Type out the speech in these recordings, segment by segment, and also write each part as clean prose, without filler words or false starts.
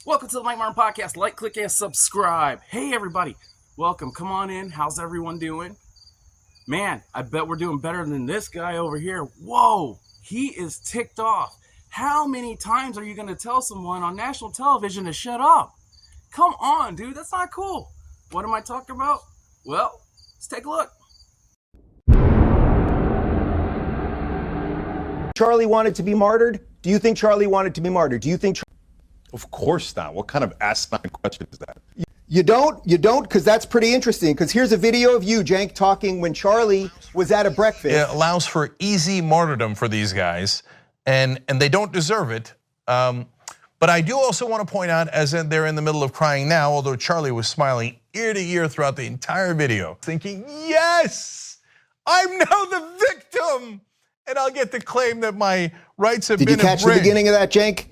Welcome to the Mike Martin Podcast. Like, click, and subscribe. Hey, everybody. Welcome. Come on in. How's everyone doing? Man, I bet we're doing better than this guy over here. Whoa, he is ticked off. How many times are you going to tell someone on national television to shut up? Come on, dude. That's not cool. What am I talking about? Well, let's take a look. Charlie wanted to be martyred? Do you think Charlie wanted to be martyred? Do you think... Of course not. What kind of asinine question is that? You don't? Because that's pretty interesting. Because here's a video of you, Jank, talking when Charlie was at a breakfast. It allows for easy martyrdom for these guys, and they don't deserve it. But I do also want to point out, as they're in the middle of crying now, although Charlie was smiling ear to ear throughout the entire video, thinking, yes, I'm now the victim, and I'll get to claim that my rights have been infringed. Did you catch the beginning of that, Jank?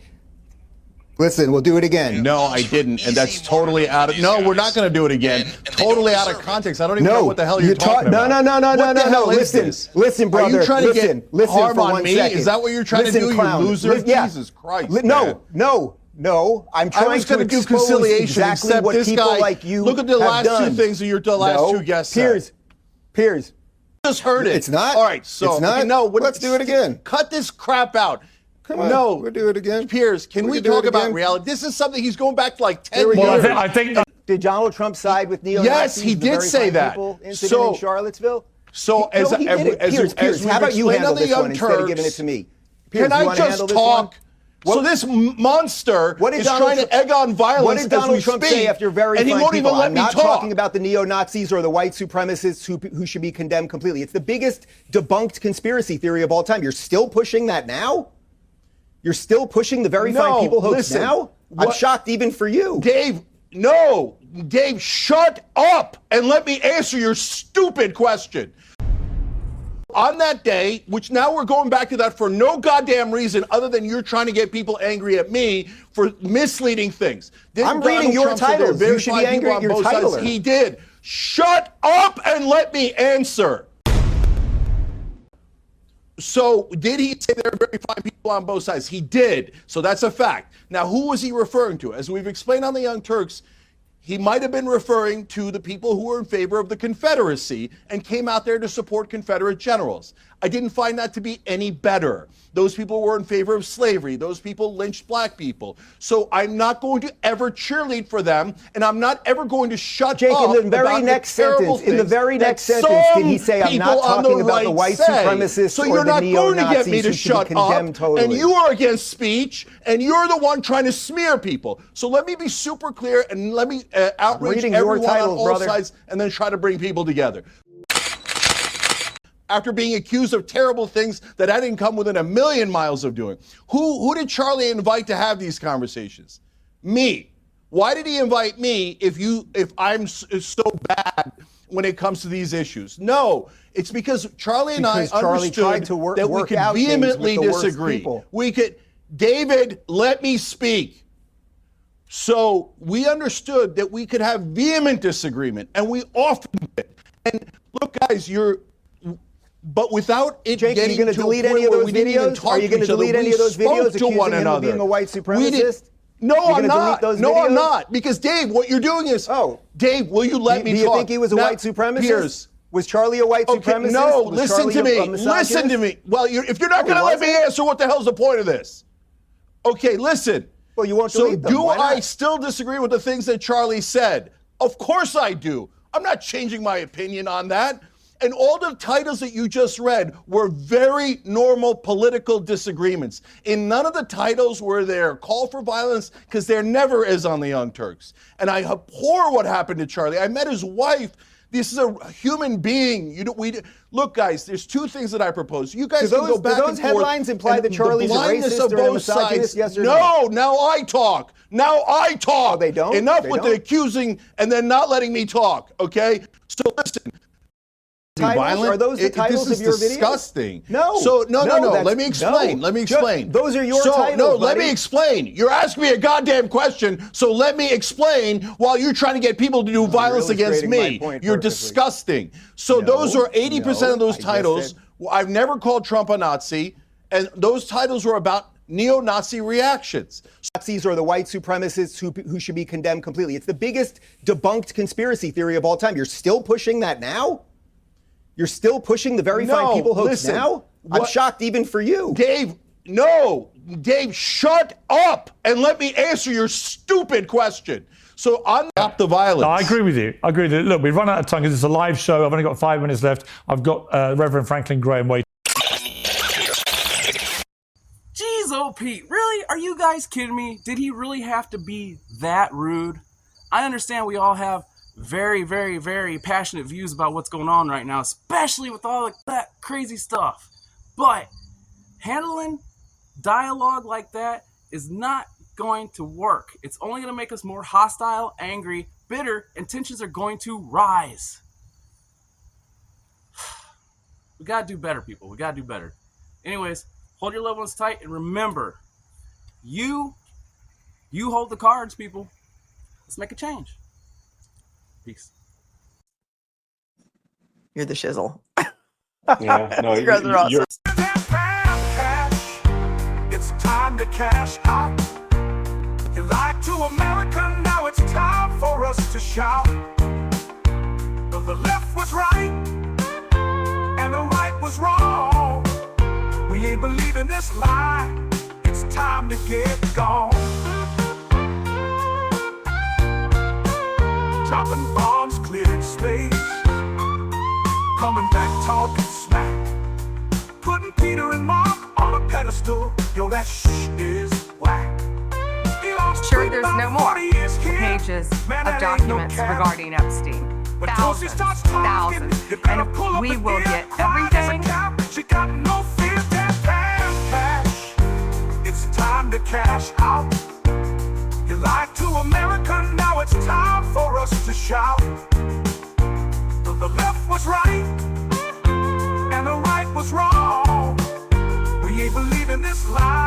Listen, we'll do it again. No, I didn't, and that's totally out of. No, we're not going to do it again. Totally out of context. I don't even know what the hell you're talking about. No. Listen, brother. Are you trying to get harm on me? Is that what you're trying to do, you loser? Jesus Christ. No. I'm trying to do conciliation. Exactly what people like you look at the have last done. two things of your last two guests. Piers. Just heard it. It's not. All right, so it's not. No, let's do it again. Cut this crap out. Come on, no, we'll do it again. Piers, can we talk about reality? This is something he's going back to like 10 years. Well, I think did Donald Trump side with neo-Nazis? Yes, he did say that. Incident in Charlottesville. So as Piers, how about you handle this one instead of giving it to me? Piers, can I just talk? So this monster is trying to egg on violence. What did Donald Trump say after very and he won't even let me talk? I'm not talking about the neo-Nazis or the white supremacists who should be condemned completely. It's the biggest debunked conspiracy theory of all time. You're still pushing that now? You're still pushing the very fine people hoax now? I'm shocked even for you. Dave, shut up and let me answer your stupid question. On that day, which now we're going back to that for no goddamn reason other than you're trying to get people angry at me for misleading things. I'm reading your titles. You should be angry at your titler. He did. Shut up and let me answer. So did he say there are very fine people on both sides? He did. So that's a fact. Now, who was he referring to? As we've explained on the Young Turks, he might have been referring to the people who were in favor of the Confederacy and came out there to support Confederate generals. I didn't find that to be any better. Those people were in favor of slavery. Those people lynched black people. So I'm not going to ever cheerlead for them, and I'm not ever going to shut Jake, up in the very next sentence, did he say, I'm not talking about the white supremacists so or you're the not going to get me neo-Nazis to who should shut be condemned up, totally. and you are against speech, and you're the one trying to smear people. So let me be super clear, and let me outrage everyone on all sides, and then try to bring people together. After being accused of terrible things that I didn't come within a million miles of doing. Who did Charlie invite to have these conversations? Me. Why did he invite me if I'm so bad when it comes to these issues? No, it's because Charlie and I understood that we could vehemently disagree. David, let me speak. So we understood that we could have vehement disagreement, and we often did. And look, guys, but without it Jake, getting are you going to delete any of those videos? Are you going to delete any of those videos accusing him of being a white supremacist? No, I'm not. No, I'm not. Because, Dave, what you're doing is... Dave, will you let me talk? Do you think he was a white supremacist? Piers. Was Charlie a white supremacist? No, listen to me. Listen to me. Well, if you're not going to let me answer, what the hell's the point of this? Okay, listen. Well, you won't delete them. So do I still disagree with the things that Charlie said? Of course I do. I'm not changing my opinion on that. And all the titles that you just read were very normal political disagreements. In none of the titles were there call for violence, because there never is on the Young Turks. And I abhor what happened to Charlie. I met his wife. This is a human being. Look, guys, there's two things that I propose. You guys can go back and forth. Do those headlines imply that Charlie's a racist or a misogynist? Yes or no? No, now I talk. Oh, they don't? Enough with the accusing and then not letting me talk, okay? So listen. Are those the titles of your videos? This is disgusting. No. So no. Let me explain. Those are your titles. No, let me explain. You're asking me a goddamn question, so let me explain while you're trying to get people to do violence against me. You're disgusting. So those are 80% of those titles. I've never called Trump a Nazi, and those titles were about neo-Nazi reactions. Nazis are the white supremacists who should be condemned completely. It's the biggest debunked conspiracy theory of all time. You're still pushing that now? You're still pushing the very fine people hoax now? I'm shocked even for you. Dave, shut up and let me answer your stupid question. So on Stop the Violence. No, I agree with you. Look, we've run out of time because it's a live show. I've only got 5 minutes left. I've got Reverend Franklin Graham waiting. Jeez, oh Pete, really? Are you guys kidding me? Did he really have to be that rude? I understand we all have very, very, very passionate views about what's going on right now, especially with all that crazy stuff. But handling dialogue like that is not going to work. It's only going to make us more hostile, angry, bitter, and tensions are going to rise. We got to do better, people. We got to do better. Anyways, hold your loved ones tight, and remember, you hold the cards, people. Let's make a change. Peace. You're the shizzle. Yeah, no, you guys are awesome. It's time to cash out. You lied to America, now it's time for us to shout. The left was right, and the right was wrong. We ain't believing this lie. It's time to get gone. Dropping bombs, clearing space. Coming back, talking smack. Putting Peter and Mark on a pedestal. Yo, that is whack. Sure, there's no more pages of documents regarding Epstein. Thousands. And we will get everything. She got no fear, that cash. It's time to cash out. You lied to America, now it's time for us to shout. The left was right, and the right was wrong. We ain't believing this lie.